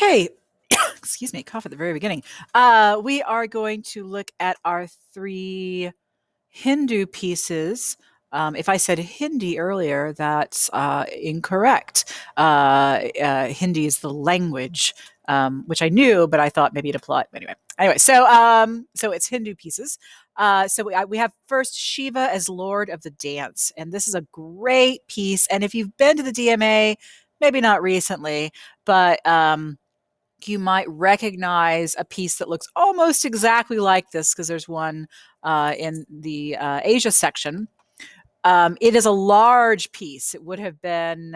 Today, excuse me, cough at the very beginning. We are going to look at our three Hindu pieces. If I said Hindi earlier, that's incorrect. Hindi is the language, which I knew, but I thought maybe it applied. Anyway, so it's Hindu pieces. So we have first Shiva as Lord of the Dance, and this is a great piece. And if you've been to the DMA, maybe not recently, but you might recognize a piece that looks almost exactly like this because there's one in the Asia section. It is a large piece. It would have been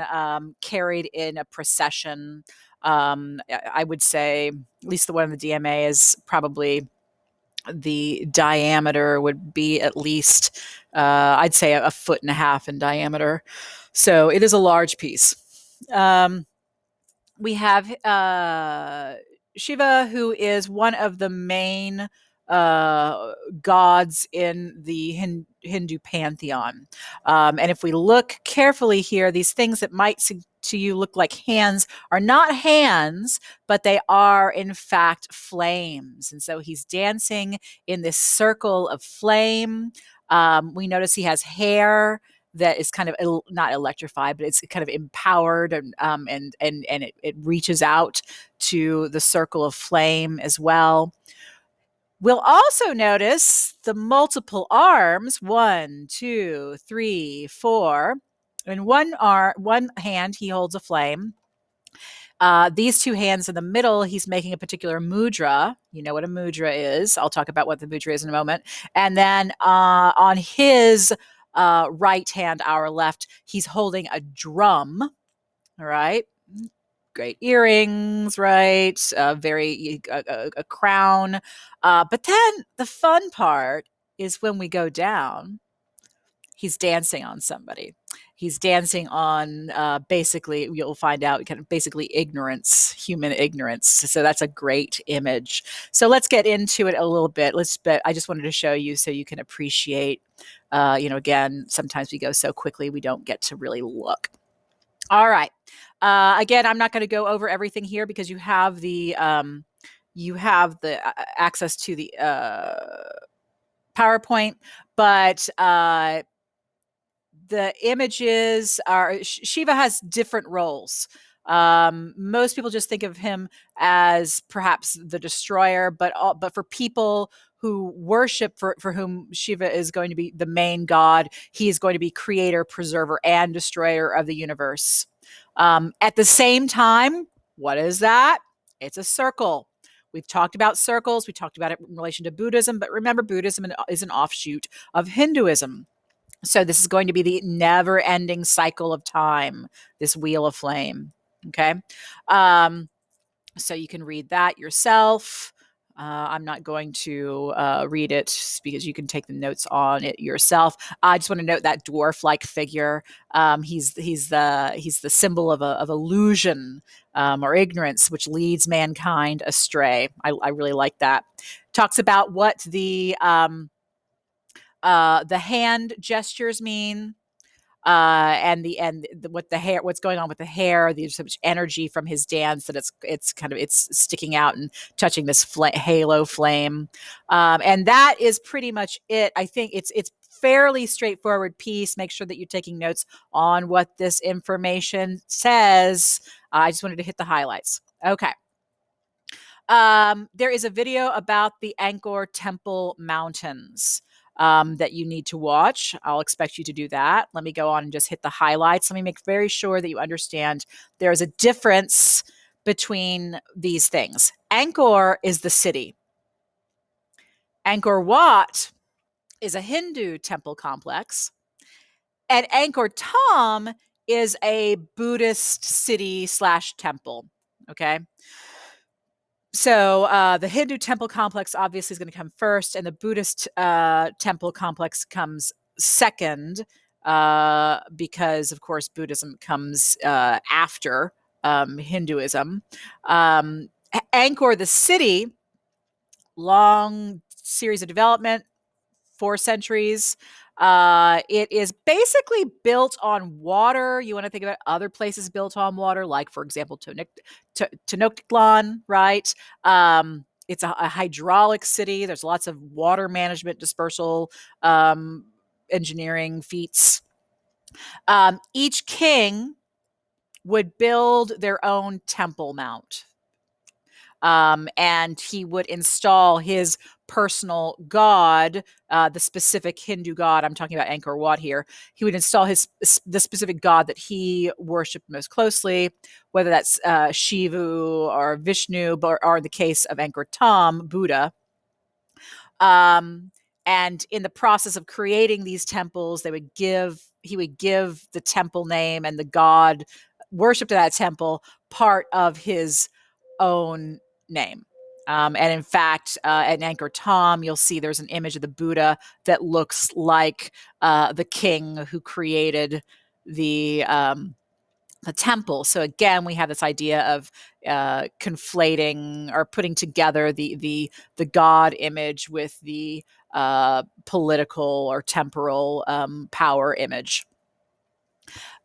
carried in a procession. I would say, at least the one in the DMA is probably the diameter would be at least, I'd say, a foot and a half in diameter. So it is a large piece. We have Shiva, who is one of the main gods in the Hindu pantheon. And if we look carefully here, these things that might to you look like hands are not hands, but they are in fact flames. And so he's dancing in this circle of flame. We notice he has hair that is kind of not electrified, but it's kind of empowered, and it reaches out to the circle of flame as well. We'll also notice the multiple arms, 1, 2, 3, 4. In one hand, he holds a flame. These two hands in the middle, he's making a particular mudra. You know what a mudra is. I'll talk about what the mudra is in a moment. And then on his right hand, our left, he's holding a drum. All right. Great earrings, right? A crown. But then the fun part is when we go down, he's dancing on somebody. He's dancing on basically, you'll find out, kind of basically ignorance, human ignorance. So that's a great image. So let's get into it a little bit. I just wanted to show you so you can appreciate, again, sometimes we go so quickly we don't get to really look. All right. Again, I'm not going to go over everything here because you have the access to the PowerPoint, but the images are, Shiva has different roles. Most people just think of him as perhaps the destroyer, but for people who worship, for whom Shiva is going to be the main god, he is going to be creator, preserver, and destroyer of the universe. At the same time, what is that? It's a circle. We've talked about circles. We talked about it in relation to Buddhism, but remember, Buddhism is an offshoot of Hinduism. So this is going to be the never-ending cycle of time, this wheel of flame. Okay. So you can read that yourself. I'm not going to read it because you can take the notes on it yourself. I just want to note that dwarf-like figure. He's the symbol of illusion or ignorance, which leads mankind astray. I really like that. Talks about what the hand gestures mean, what's going on with the hair. There's so much energy from his dance that it's sticking out and touching this halo flame, and that is pretty much it. I think it's fairly straightforward piece. Make sure that you're taking notes on what this information says. I just wanted to hit the highlights. Okay. There is a video about the Angkor Temple Mountains that you need to watch. I'll expect you to do that. Let me go on and just hit the highlights. Let me make very sure that you understand there is a difference between these things. Angkor is the city. Angkor Wat is a Hindu temple complex. And Angkor Thom is a Buddhist city/temple. Okay. So the Hindu temple complex obviously is going to come first, and the Buddhist temple complex comes second because, of course, Buddhism comes after Hinduism. Angkor, the city, long series of development, 4 centuries. It is basically built on water. You want to think about other places built on water, like, for example, Tenochtitlan, right? It's a hydraulic city. There's lots of water management, dispersal, engineering feats. Each king would build their own temple mount. And he would install his personal god, the specific Hindu god. I'm talking about Angkor Wat here. He would install the specific god that he worshipped most closely, whether that's Shiva or Vishnu, or in the case of Angkor Thom, Buddha. And in the process of creating these temples, he would give the temple name and the god worshipped at that temple part of his own name. And in fact, at Angkor Thom, you'll see there's an image of the Buddha that looks like the king who created the temple. So again, we have this idea of conflating or putting together the God image with the political or temporal power image.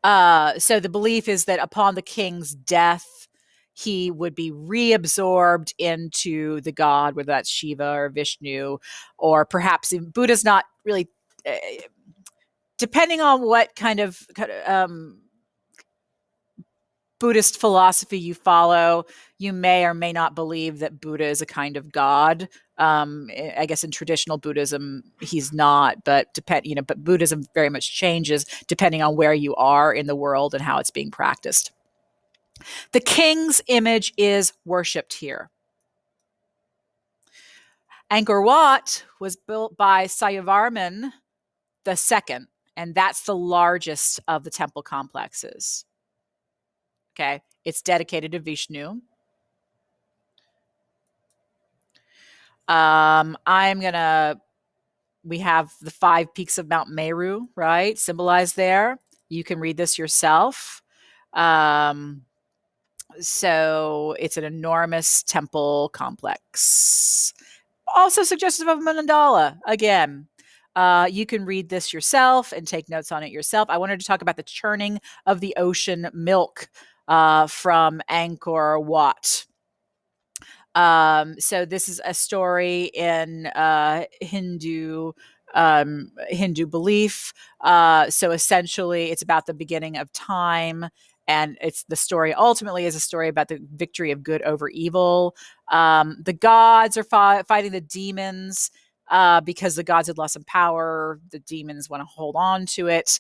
So the belief is that upon the king's death, he would be reabsorbed into the god, whether that's Shiva or Vishnu, or perhaps Buddha's not really, depending on what kind of Buddhist philosophy you follow, you may or may not believe that Buddha is a kind of god. I guess in traditional Buddhism, he's not, but but Buddhism very much changes depending on where you are in the world and how it's being practiced. The king's image is worshipped here. Angkor Wat was built by Yavarman II, and that's the largest of the temple complexes. Okay, it's dedicated to Vishnu. We have the 5 peaks of Mount Meru, right? Symbolized there. You can read this yourself. So it's an enormous temple complex. Also suggestive of mandala, again. You can read this yourself and take notes on it yourself. I wanted to talk about the churning of the ocean milk from Angkor Wat. So this is a story in Hindu belief. So essentially, it's about the beginning of time, and the story ultimately is a story about the victory of good over evil. The gods are fighting the demons. Because the gods had lost some power, the demons want to hold on to it.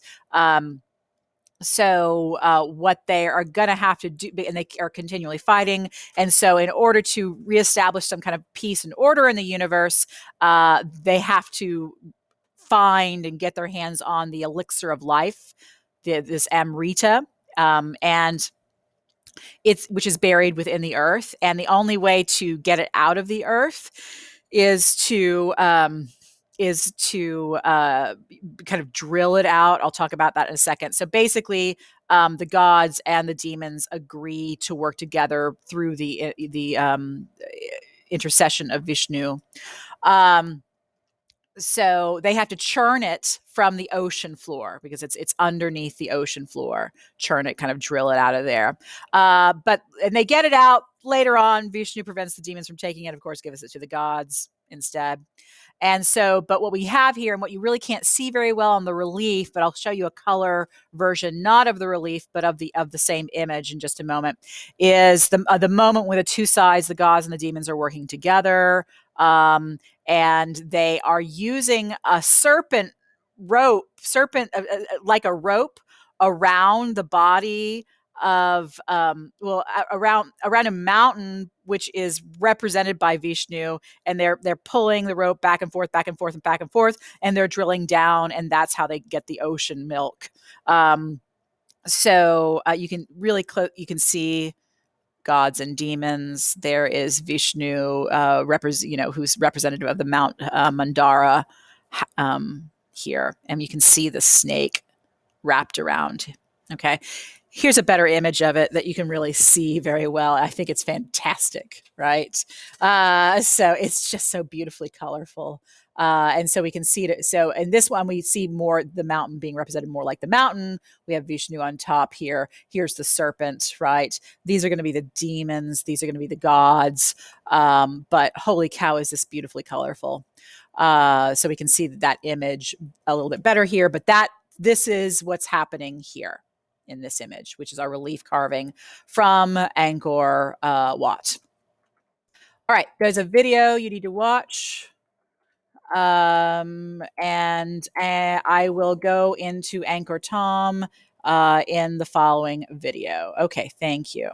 So what they are going to have to do, and they are continually fighting. And so in order to reestablish some kind of peace and order in the universe, they have to find and get their hands on the elixir of life, this Amrita, and which is buried within the earth. And the only way to get it out of the earth is to kind of drill it out. I'll talk about that in a second. So basically, the gods and the demons agree to work together through the intercession of Vishnu. So they have to churn it from the ocean floor because it's underneath the ocean floor. Churn it, kind of drill it out of there. And they get it out later on. Vishnu prevents the demons from taking it. Of course, gives it to the gods instead. And so, but what we have here, and what you really can't see very well on the relief, but I'll show you a color version, not of the relief, but of the same image in just a moment, is the moment when the two sides, the gods and the demons, are working together. And they are using a serpent like a rope around the body of around a mountain which is represented by Vishnu, and they're pulling the rope back and forth, and they're drilling down, and that's how they get the ocean milk. So you can really you can see gods and demons. There is Vishnu, who's representative of the Mount Mandara here, and you can see the snake wrapped around. Okay, here's a better image of it that you can really see very well. I think it's fantastic, right? So it's just so beautifully colorful. And so we can see it. So in this one, we see more the mountain being represented more like the mountain. We have Vishnu on top here. Here's the serpent, right? These are going to be the demons. These are going to be the gods. But holy cow, is this beautifully colorful. So we can see that image a little bit better here. But this is what's happening here in this image, which is our relief carving from Angkor Wat. All right, there's a video you need to watch. And I will go into Angkor Thom in the following video. Okay, thank you.